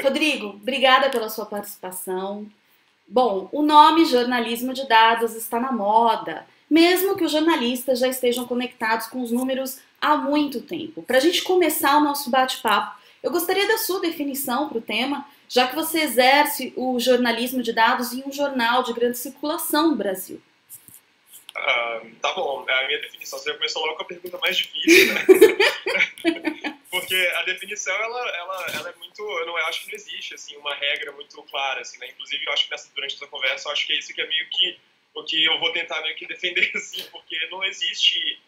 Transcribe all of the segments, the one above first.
Rodrigo, obrigada pela sua participação. Bom, o nome jornalismo de dados está na moda, mesmo que os jornalistas já estejam conectados com os números há muito tempo. Para a gente começar o nosso bate-papo, eu gostaria da sua definição para o tema, já que você exerce o jornalismo de dados em um jornal de grande circulação no Brasil. Tá bom, a minha definição, você já começou logo com a pergunta mais difícil, né? Porque a definição, ela é muito, eu acho que não existe, assim, uma regra muito clara, assim, né? Inclusive, eu acho que durante essa conversa, eu acho que é isso que é meio que o que eu vou tentar meio que defender, assim, porque não existe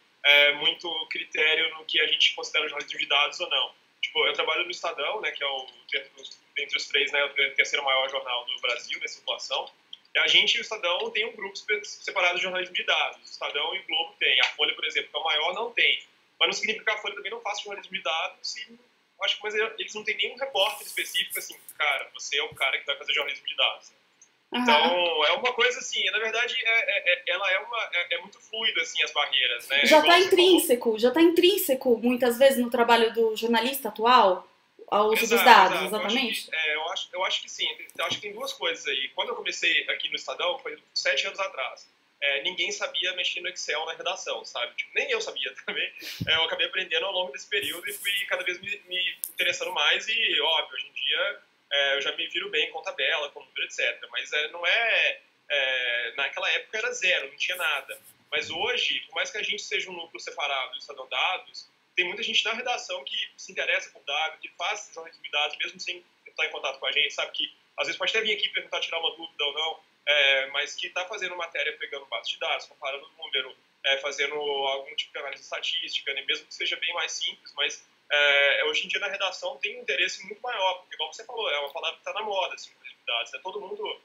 muito critério no que a gente considera jornalismo de dados ou não. Tipo, eu trabalho no Estadão, né, que é entre os três, né, o terceiro maior jornal do Brasil, na circulação. E a gente e o Estadão tem um grupo separado de jornalismo de dados. O Estadão e o Globo tem. A Folha, por exemplo, que é o maior, não tem. Mas não significa que a Folha também não faça jornalismo de dados. E acho que mas eles não têm nenhum repórter específico assim, cara, você é o cara que vai fazer jornalismo de dados. Então, é uma coisa assim, na verdade, ela é muito fluida, assim, as barreiras, né? Já está intrínseco, muitas vezes no trabalho do jornalista atual, ao uso dos Exato, dados, exato. exatamente? Eu acho que sim. Eu acho que tem duas coisas aí. Quando eu comecei aqui no Estadão, foi 7 anos atrás. Ninguém sabia mexer no Excel na redação, sabe? Tipo, nem eu sabia também. Eu acabei aprendendo ao longo desse período e fui cada vez me interessando mais e, óbvio, hoje em dia eu já me viro bem com tabela, com número, etc. Mas não naquela época era zero, não tinha nada. Mas hoje, por mais que a gente seja um núcleo separado do Estadão Dados, tem muita gente na redação que se interessa por dados, que faz jornalismo de dados, mesmo sem estar em contato com a gente, sabe? Que às vezes pode até vir aqui perguntar, tirar uma dúvida ou não, mas que está fazendo matéria pegando base de dados, comparando o número, fazendo algum tipo de análise estatística, né? Mesmo que seja bem mais simples, mas hoje em dia na redação tem um interesse muito maior, porque, igual você falou, é uma palavra que está na moda, assim, jornalismo de dados, né? Todo mundo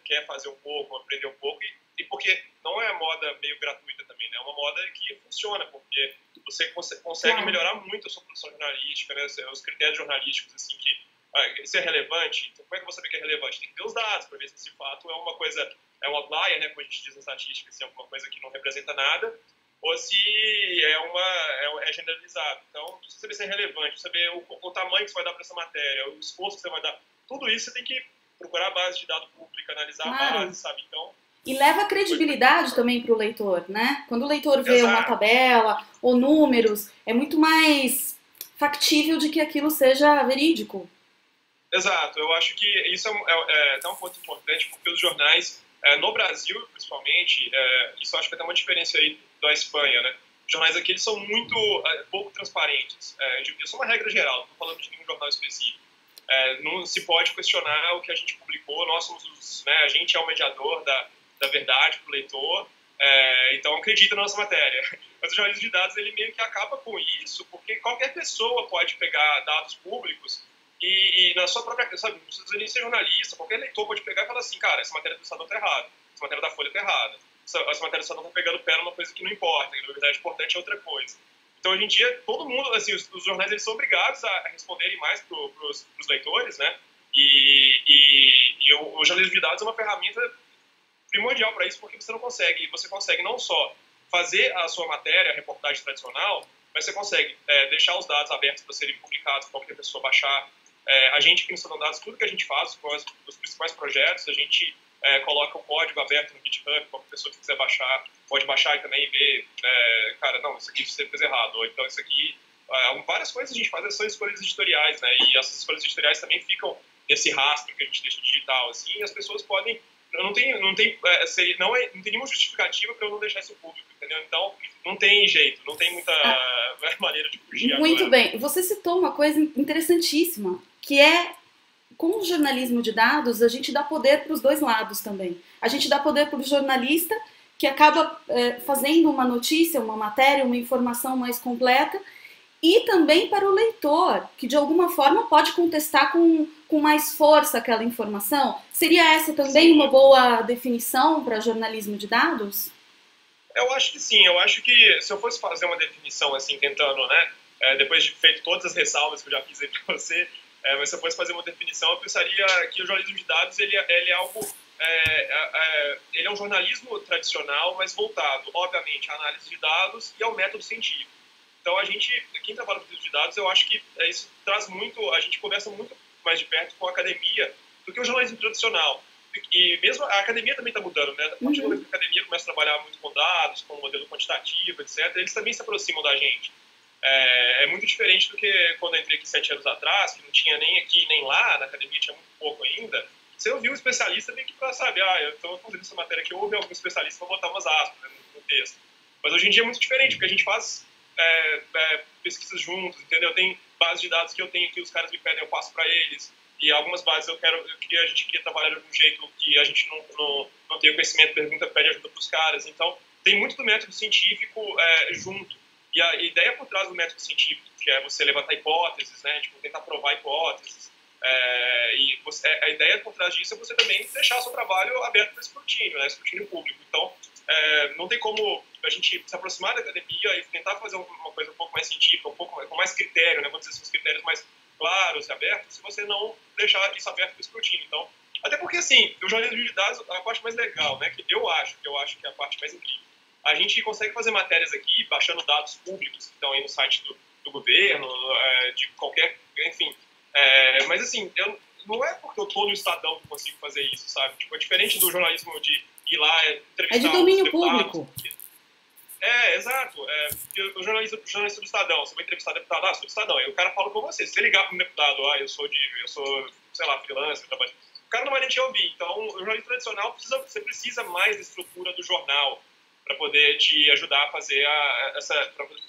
quer fazer um pouco, aprender um pouco, e porque não é moda meio gratuita também, né? É uma moda que funciona, porque você consegue melhorar muito a sua produção jornalística, né? Os critérios jornalísticos, assim, que isso é relevante. Então, como é que você vê que é relevante? Tem que ter os dados para ver se esse fato é uma coisa, é um outlier, né? Como a gente diz na estatística, se é alguma coisa que não representa nada, ou se é generalizado. Então, precisa saber se é relevante, saber o tamanho que você vai dar para essa matéria, o esforço que você vai dar. Tudo isso você tem que procurar a base de dado pública, analisar a base, sabe? Então, e leva credibilidade também para o leitor, né? Quando o leitor vê uma exato. tabela ou números, é muito mais factível de que aquilo seja verídico. Exato, eu acho que isso é até um ponto importante, porque os jornais, no Brasil, principalmente, isso eu acho que tem uma diferença aí da Espanha, né? Os jornais aqui eles são muito pouco transparentes. Isso é uma regra geral, não estou falando de nenhum jornal específico. Não se pode questionar o que a gente publicou, nós somos a gente é o mediador da verdade para o leitor, então acredita na nossa matéria. Mas o jornalismo de dados ele meio que acaba com isso, porque qualquer pessoa pode pegar dados públicos e na sua própria, sabe, não precisa nem ser jornalista, qualquer leitor pode pegar e falar assim, cara, essa matéria do Estadão tá errada, essa matéria da Folha tá errada, essa matéria do Estadão tá pegando pé numa coisa que não importa, que na verdade é importante é outra coisa. Então, hoje em dia, todo mundo, assim, os jornais eles são obrigados a responderem mais para os leitores, né? E o jornalismo de dados é uma ferramenta primordial para isso, porque você consegue não só fazer a sua matéria, a reportagem tradicional, mas você consegue deixar os dados abertos para serem publicados, para qualquer pessoa baixar. A gente aqui no Estadão Dados, tudo que a gente faz, com os principais projetos, a gente coloca o código aberto no GitHub, qualquer pessoa que quiser baixar, pode baixar e também ver, cara, não, isso aqui você fez errado, ou então isso aqui, várias coisas a gente faz são escolhas editoriais, né, e essas escolhas editoriais também ficam nesse rastro que a gente deixa digital, assim, e as pessoas podem, não tem nenhuma justificativa para eu não deixar isso público, entendeu? Então, não tem jeito, não tem muita maneira de fugir Muito agora. bem, você citou uma coisa interessantíssima, que é com o jornalismo de dados, a gente dá poder para os dois lados também. A gente dá poder para o jornalista, que acaba fazendo uma notícia, uma matéria, uma informação mais completa, e também para o leitor, que de alguma forma pode contestar com mais força aquela informação. Seria essa também Sim. uma boa definição para jornalismo de dados? Eu acho que sim, eu acho que se eu fosse fazer uma definição assim, tentando, né, depois de feito todas as ressalvas que eu já fiz aí para você, mas se eu fosse fazer uma definição, eu pensaria que o jornalismo de dados ele é algo, ele é um jornalismo tradicional, mas voltado, obviamente, à análise de dados e ao método científico. Então quem trabalha com análise de dados, eu acho que isso traz muito, a gente conversa muito mais de perto com a academia do que o jornalismo tradicional. E mesmo a academia também está mudando, né? A partir do momento que a academia começa a trabalhar muito com dados, com modelo quantitativo, etc., eles também se aproximam da gente. É muito diferente do que quando eu entrei aqui 7 anos atrás, que não tinha nem aqui nem lá, na academia tinha muito pouco ainda. Você ouviu um especialista meio que para saber, eu estou fazendo essa matéria aqui, eu ouvi algum especialista para botar umas aspas, né, no texto. Mas hoje em dia é muito diferente, porque a gente faz pesquisas juntos, entendeu? Tem bases de dados que eu tenho que os caras me pedem, eu passo para eles. E algumas bases a gente queria trabalhar de algum jeito que a gente não tem o conhecimento, pergunta, pede ajuda para os caras. Então, tem muito do método científico junto. E a ideia por trás do método científico, que é você levantar hipóteses, né, tipo, tentar provar hipóteses, a ideia por trás disso é você também deixar o seu trabalho aberto para escrutínio, né, escrutínio público. Então, não tem como a gente se aproximar da academia e tentar fazer uma coisa um pouco mais científica, um pouco com mais critério, né, vamos dizer assim, os critérios mais claros e abertos, se você não deixar isso aberto para escrutínio. Então, até porque, assim, o jornalismo de dados é a parte mais legal, né, que eu acho que é a parte mais incrível. A gente consegue fazer matérias aqui, baixando dados públicos que estão aí no site do governo, de qualquer, enfim. Mas, assim, não é porque eu estou no Estadão que eu consigo fazer isso, sabe? Tipo, é diferente do jornalismo de ir lá entrevistar é de domínio os deputados. Público. Exato. O jornalista do Estadão, você vai entrevistar deputado, sou do Estadão. Aí o cara fala com você. Se você ligar para um deputado, eu sou, sei lá, freelancer, trabalho. O cara não vai nem te ouvir. Então, o jornalismo tradicional, você precisa mais da estrutura do jornal para poder te ajudar a fazer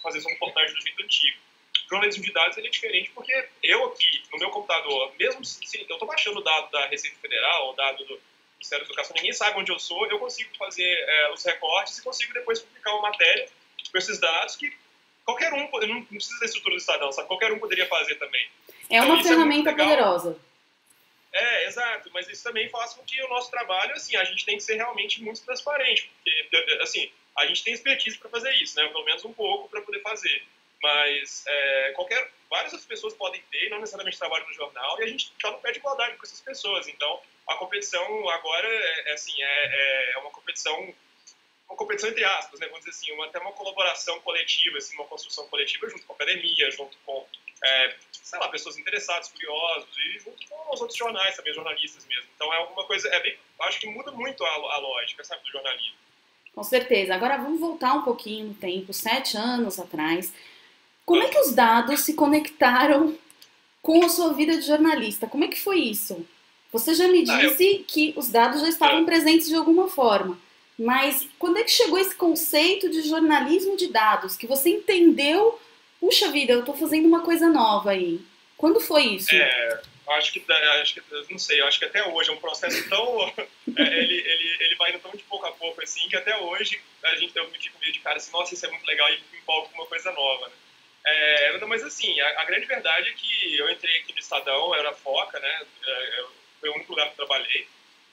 fazer essa reportagem do jeito antigo. O jornalismo de dados ele é diferente porque eu aqui, no meu computador, mesmo se eu estou baixando o dado da Receita Federal, o dado do Ministério da Educação, ninguém sabe onde eu sou, eu consigo fazer os recortes e consigo depois publicar uma matéria com esses dados que qualquer um, não precisa da estrutura do Estadão, sabe? Qualquer um poderia fazer também. É uma ferramenta poderosa. Exato, mas isso também faz com que o nosso trabalho, assim, a gente tem que ser realmente muito transparente, porque, assim, a gente tem expertise para fazer isso, né? Pelo menos um pouco para poder fazer. Mas várias outras pessoas podem ter, não necessariamente trabalho no jornal, e a gente está no pé de igualdade com essas pessoas. Então, a competição agora é uma competição entre aspas, né? Vamos dizer assim, até uma colaboração coletiva, assim, uma construção coletiva junto com a academia, junto com, sei lá, pessoas interessadas, curiosos, e junto com os outros jornais também, jornalistas mesmo. Então, é alguma coisa, acho que muda muito a lógica, sabe, do jornalismo. Com certeza. Agora, vamos voltar um pouquinho no tempo, 7 anos atrás. Como é que os dados se conectaram com a sua vida de jornalista? Como é que foi isso? Você já me disse que os dados já estavam presentes de alguma forma, mas quando é que chegou esse conceito de jornalismo de dados? Que você entendeu, puxa vida, eu estou fazendo uma coisa nova aí. Quando foi isso? Acho que, não sei, eu acho que até hoje é um processo tão... ele vai indo tão de pouco a pouco, assim, que até hoje eu me fico meio de cara assim, nossa, isso é muito legal, e me empolgo com uma coisa nova, né? Mas assim, a grande verdade é que eu entrei aqui no Estadão, eu era foca, né? Foi o único lugar que eu trabalhei.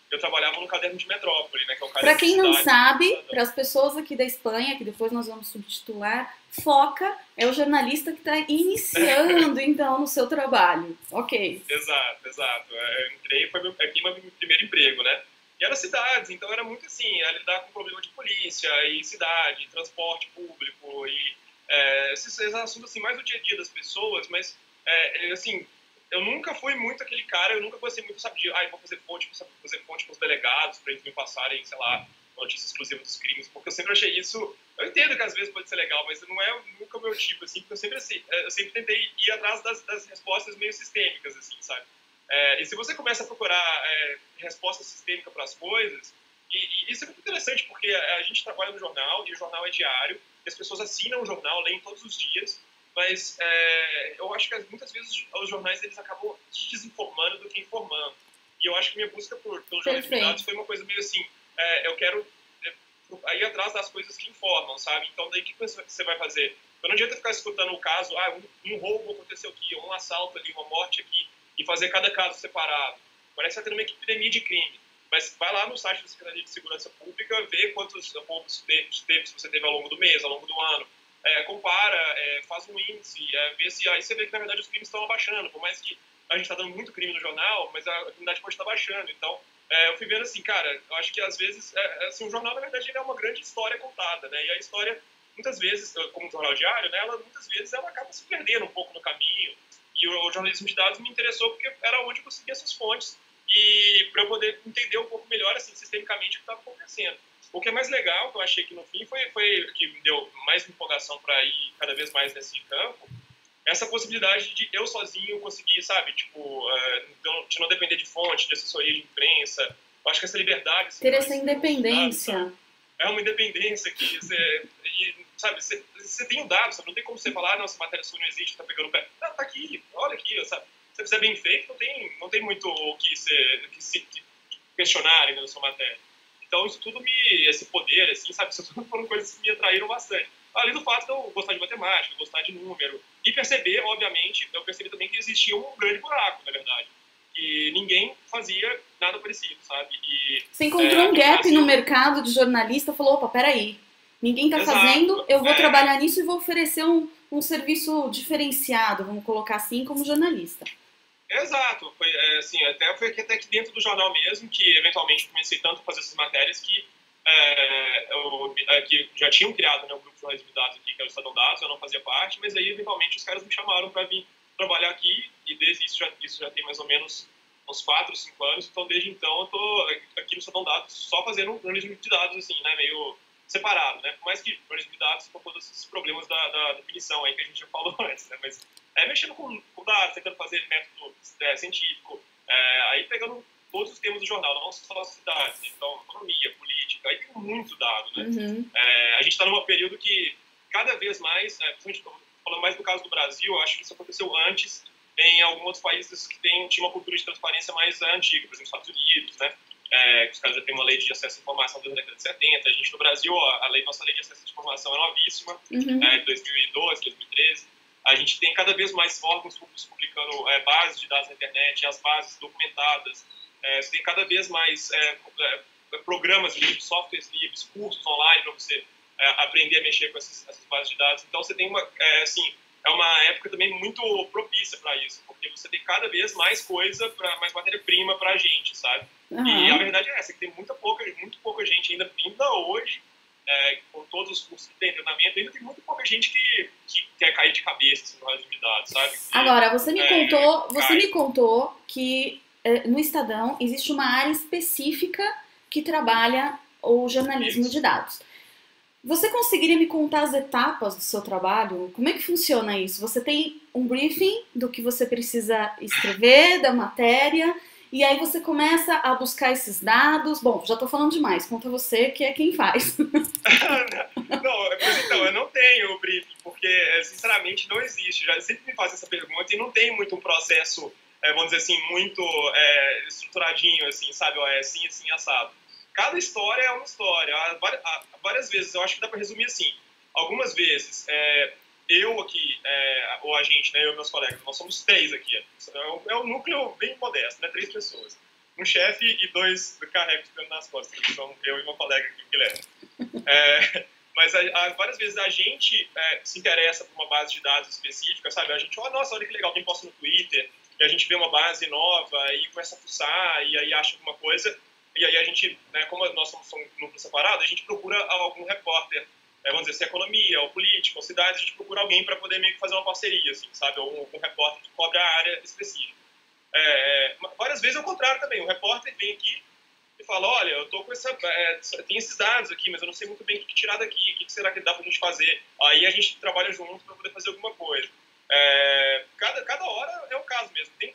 Eu trabalhava no Caderno de Metrópole, né? Que é o caderno. Para quem não sabe, para as pessoas aqui da Espanha, que depois nós vamos subtitular, Foca é o jornalista que está iniciando, então, no seu trabalho. Ok. Exato. Eu entrei, foi aqui meu primeiro emprego, né? E era cidades, então era muito assim, lidar com problema de polícia, e cidade, transporte público, e esses assuntos assim, mais do dia a dia das pessoas, mas assim, eu nunca fui muito aquele cara, eu nunca gostei muito, sabe, de eu vou fazer fonte com os delegados para eles me passarem, sei lá, notícia exclusiva dos crimes, porque eu sempre achei isso, eu entendo que às vezes pode ser legal, mas não é nunca o meu tipo, assim, porque eu sempre tentei ir atrás das respostas meio sistêmicas, assim, sabe? E se você começa a procurar resposta sistêmica para as coisas, e isso é muito interessante, porque a gente trabalha no jornal, e o jornal é diário, e as pessoas assinam o jornal, leem todos os dias, mas eu acho que muitas vezes os jornais eles acabam desinformando do que informando. E eu acho que minha busca pelo jornalismo de dados foi uma coisa meio assim, eu quero ir atrás das coisas que informam, sabe? Então, daí o que você vai fazer? Então, não adianta ficar escutando o caso, um roubo aconteceu aqui, um assalto ali, uma morte aqui, e fazer cada caso separado. Parece que está tendo uma epidemia de crime. Mas vai lá no site da Secretaria de Segurança Pública, vê quantos roubos você teve ao longo do mês, ao longo do ano. Compara, faz um índice, vê se aí você vê que na verdade os crimes estão abaixando, por mais que a gente está dando muito crime no jornal, mas a criminalidade pode estar baixando. Então, eu fui vendo assim, cara, eu acho que às vezes, assim, o jornal na verdade ele é uma grande história contada, né? E a história, muitas vezes, como um jornal diário, né, muitas vezes ela acaba se perdendo um pouco no caminho. E o jornalismo de dados me interessou porque era onde eu conseguia essas fontes e para eu poder entender um pouco melhor, assim, sistemicamente, o que estava acontecendo. O que é mais legal, que eu achei que no fim foi o que me deu mais empolgação para ir cada vez mais nesse campo, essa possibilidade de eu sozinho conseguir, sabe, tipo, de não depender de fonte, de assessoria de imprensa. Eu acho que essa liberdade... Assim, ter essa independência. É uma independência que você... sabe, você tem um dado, sabe? Não tem como você falar, nossa, matéria sua não existe, tá pegando o pé. Não, tá aqui, olha aqui, sabe? Se você fizer bem feito, não tem muito o que se questionar ainda na sua matéria. Então, isso tudo esse poder, assim, sabe? Isso tudo foram coisas que me atraíram bastante. Além do fato de eu gostar de matemática, gostar de número, e perceber, obviamente, eu percebi também que existia um grande buraco, na verdade. Que ninguém fazia nada parecido, sabe? E, você encontrou um gap no mercado de jornalista, falou, opa, peraí, ninguém está fazendo, eu vou trabalhar nisso e vou oferecer um serviço diferenciado, vamos colocar assim, como jornalista. Exato, foi assim, foi até aqui dentro do jornal mesmo, que eventualmente comecei tanto a fazer essas matérias que que já tinham criado, né, o grupo de jornalismo de dados aqui, que era o Estadão Dados, eu não fazia parte, mas aí eventualmente os caras me chamaram para vir trabalhar aqui, e desde isso já tem mais ou menos uns 4, 5 anos, então desde então eu tô aqui no Estadão Dados só fazendo um jornalismo de dados, assim, né, meio separado, né, por mais que jornalismo de dados com todos esses problemas da definição aí que a gente já falou antes, né, mas mexendo com dados, tentando fazer método científico, aí pegando todos os temas do jornal, não só as cidades, então economia, política, aí tem muito dado, né? Uhum. A gente está num período que cada vez mais, falando mais do caso do Brasil, acho que isso aconteceu antes em alguns outros países que tinha uma cultura de transparência mais antiga, por exemplo, Estados Unidos, né? Os caras já têm uma lei de acesso à informação desde a década de 70, a gente no Brasil, nossa lei de acesso à informação é novíssima, de 2012, 2013, a gente tem cada vez mais órgãos públicos publicando bases de dados na internet, as bases documentadas, você tem cada vez mais programas livres, softwares livres, cursos online para você aprender a mexer com essas bases de dados. Então, você tem uma época também muito propícia para isso, porque você tem cada vez mais coisa, mais matéria-prima para a gente, sabe? Uhum. E a verdade é essa, que tem muito pouca gente ainda hoje, com todos os cursos que tem treinamento, ainda tem muito pouca gente que quer cair de cabeça assim, no jornalismo de dados, sabe? Agora, você me contou que no Estadão existe uma área específica que trabalha o jornalismo de dados. Você conseguiria me contar as etapas do seu trabalho? Como é que funciona isso? Você tem um briefing do que você precisa escrever, da matéria, e aí você começa a buscar esses dados. Bom, já estou falando demais, conta você que é quem faz. Mas então, eu não tenho o briefing, porque sinceramente não existe. Já sempre me fazem essa pergunta e não tem muito um processo, vamos dizer assim, muito estruturadinho, assim, sabe? É assim, assim, assado. Cada história é uma história. Várias vezes, eu acho que dá para resumir assim. Algumas vezes, eu aqui, ou a gente, né, eu e meus colegas, nós somos 3 aqui. É um núcleo bem modesto, né? 3 pessoas. Um chefe e 2 carregos nas costas, que são eu e meu colega aqui, o Guilherme. Mas várias vezes a gente se interessa por uma base de dados específica, sabe? A gente, nossa, olha que legal, alguém posta no Twitter, e a gente vê uma base nova, e começa a fuçar, e aí acha alguma coisa, e aí a gente, né, como nós somos um núcleo separado, a gente procura algum repórter, vamos dizer, se é economia, ou política, ou cidade, a gente procura alguém para poder meio que fazer uma parceria, assim, sabe? Ou um repórter que cobre a área específica. Várias vezes é o contrário também, o repórter vem aqui e fala, olha, eu tô com tem esses dados aqui, mas eu não sei muito bem o que tirar daqui, o que será que dá pra gente fazer? Aí a gente trabalha junto para poder fazer alguma coisa. Cada hora é um caso mesmo. Tem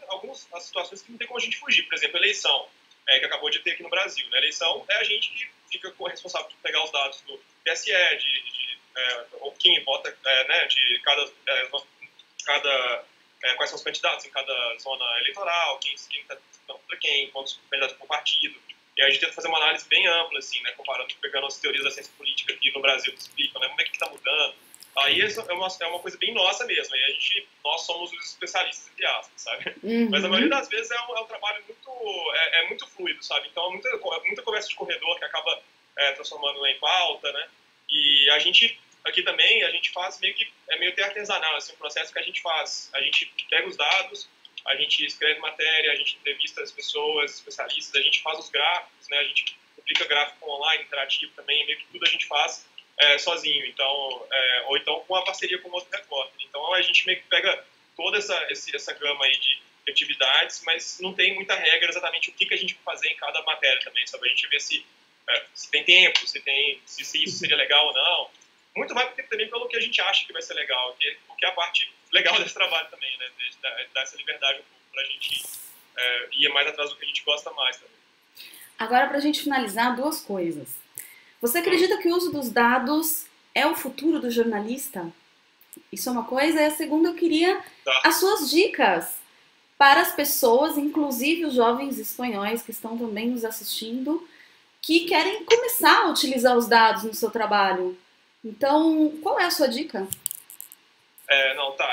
algumas situações que não tem como a gente fugir. Por exemplo, eleição, que acabou de ter aqui no Brasil. Na eleição é a gente que fica responsável por pegar os dados do TSE, ou quem vota, né, de quais são os candidatos em cada zona eleitoral, quem está contra quem, quantos candidatos por partido. E aí a gente tenta fazer uma análise bem ampla, assim, né, pegando as teorias da ciência política aqui no Brasil que explicam, né, como é que está mudando. Aí é uma coisa bem nossa mesmo, aí nós somos os especialistas, entre aspas, sabe? Uhum. Mas a maioria das vezes é um trabalho muito fluido, sabe? Então é muita conversa de corredor que acaba transformando em pauta, né? E a gente, aqui também, a gente faz meio até artesanal, assim, um processo que a gente faz. A gente pega os dados, a gente escreve matéria, a gente entrevista as pessoas, especialistas, a gente faz os gráficos, né? A gente publica gráfico online, interativo também, meio que tudo a gente faz sozinho, então, ou então com a parceria com outro repórter. Então a gente meio que pega toda essa gama aí de atividades, mas não tem muita regra exatamente o que a gente vai fazer em cada matéria também, sabe? A gente vê se tem tempo, se isso seria legal ou não. Muito vai também pelo que a gente acha que vai ser legal, que é a parte legal desse trabalho também, né? Dar essa liberdade para a gente ir mais atrás do que a gente gosta mais também. Agora, para a gente finalizar, duas coisas. Você acredita que o uso dos dados é o futuro do jornalista? Isso é uma coisa. E a segunda, eu queria as suas dicas para as pessoas, inclusive os jovens espanhóis que estão também nos assistindo, que querem começar a utilizar os dados no seu trabalho. Então, qual é a sua dica?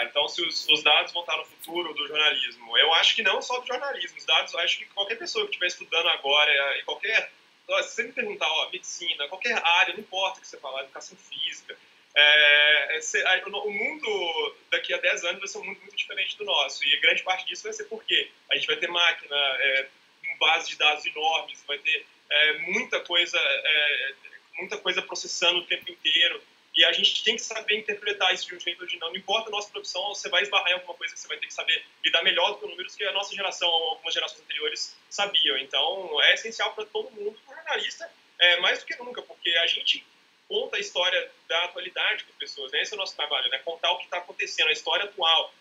Então, se os dados vão estar no futuro do jornalismo, eu acho que não só do jornalismo. Os dados, eu acho que qualquer pessoa que estiver estudando agora, se você me perguntar, medicina, qualquer área, não importa o que você falar, educação física, o mundo daqui a 10 anos vai ser um mundo muito diferente do nosso. E grande parte disso vai ser porque a gente vai ter máquina, base de dados enormes, vai ter muita coisa processando o tempo inteiro. E a gente tem que saber interpretar isso de um jeito ou de não. Não importa a nossa produção, você vai esbarrar em alguma coisa que você vai ter que saber lidar melhor do que números que a nossa geração ou algumas gerações anteriores sabiam. Então, é essencial para todo mundo, para o jornalista, mais do que nunca, porque a gente conta a história da atualidade das pessoas, né? Esse é o nosso trabalho, né? Contar o que está acontecendo, a história atual.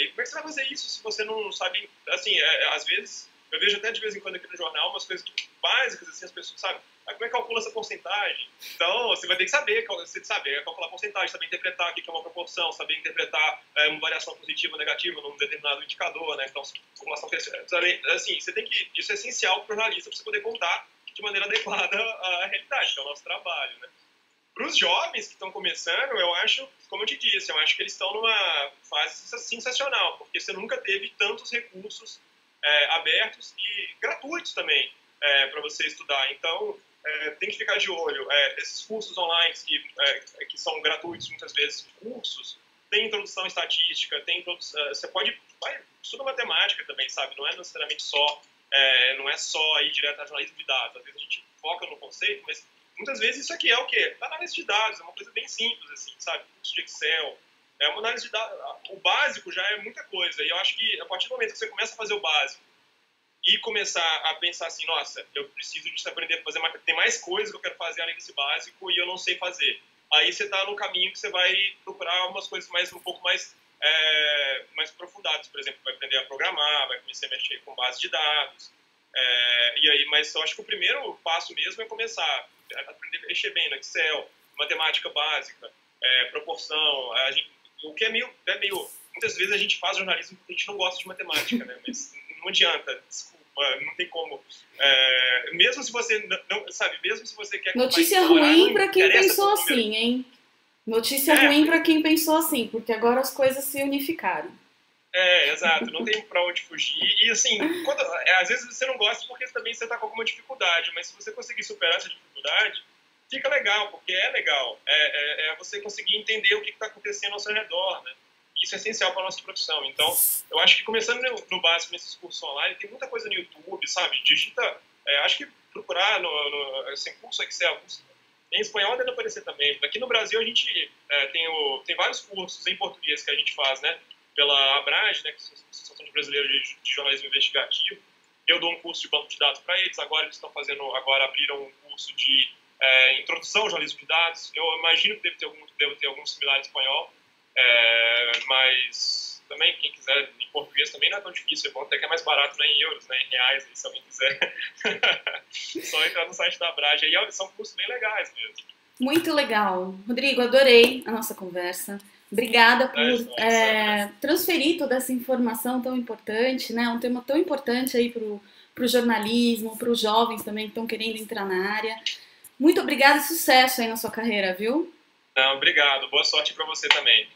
E como é que você vai fazer isso se você não sabe, assim, às vezes, eu vejo até de vez em quando aqui no jornal umas coisas básicas, assim, as pessoas sabem, como é que calcula essa porcentagem? Então, você vai ter que saber calcular a porcentagem, saber interpretar o que é uma proporção, saber interpretar uma variação positiva ou negativa num determinado indicador, né? Então, população assim, isso é essencial para o jornalista, para você poder contar de maneira adequada a realidade, que é o nosso trabalho, né? Para os jovens que estão começando, eu acho, como eu te disse, eu acho que eles estão numa fase sensacional, porque você nunca teve tantos recursos abertos e gratuitos também para você estudar. Então, tem que ficar de olho. Esses cursos online que são gratuitos, muitas vezes, cursos, tem introdução estatística, você estuda matemática também, sabe? Não é necessariamente não é só ir direto a jornalismo de dados. Às vezes a gente foca no conceito, mas muitas vezes isso aqui é o quê? Análise de dados, é uma coisa bem simples, assim, sabe? Curso de Excel, uma análise de dados. O básico já é muita coisa, e eu acho que a partir do momento que você começa a fazer o básico e começar a pensar assim, nossa, eu preciso de aprender a fazer tem mais coisas que eu quero fazer além desse básico e eu não sei fazer. Aí você está no caminho que você vai procurar umas coisas um pouco mais aprofundadas, por exemplo, vai aprender a programar, vai começar a mexer com base de dados. Mas eu acho que o primeiro passo mesmo é começar a aprender a mexer bem no Excel, matemática básica, proporção. O que é meio... Muitas vezes a gente faz jornalismo porque a gente não gosta de matemática, né? Mas não adianta, desculpa, não tem como. Mesmo se você não sabe, mesmo se você quer... Notícia ruim para quem pensou assim, hein? Notícia ruim para quem pensou assim, porque agora as coisas se unificaram. Exato, não tem pra onde fugir. E assim, às vezes você não gosta porque também você tá com alguma dificuldade, mas se você conseguir superar essa dificuldade, fica legal, porque é legal. É você conseguir entender o que está acontecendo ao seu redor, né? Isso é essencial para a nossa profissão. Então, eu acho que começando no básico, nesses cursos online, tem muita coisa no YouTube, sabe? Digita, acho que procurar assim, curso Excel, em espanhol deve aparecer também. Aqui no Brasil a gente tem vários cursos em português que a gente faz, né? Pela Abrage, né? Que é a Associação de Brasileiros de Jornalismo Investigativo. Eu dou um curso de banco de dados para eles. Agora eles abriram um curso de introdução ao jornalismo de dados. Eu imagino que deve ter algum similar em espanhol. Mas também, quem quiser em português também não é tão difícil, é bom até que é mais barato, né, em euros, né, em reais, se alguém quiser. Só entrar no site da Abrage, aí são cursos bem legais mesmo. Muito legal. Rodrigo, adorei a nossa conversa. Obrigada por transferir toda essa informação tão importante, né, um tema tão importante aí para o jornalismo, para os jovens também que estão querendo entrar na área. Muito obrigada e sucesso aí na sua carreira, viu? Não, obrigado. Boa sorte para você também.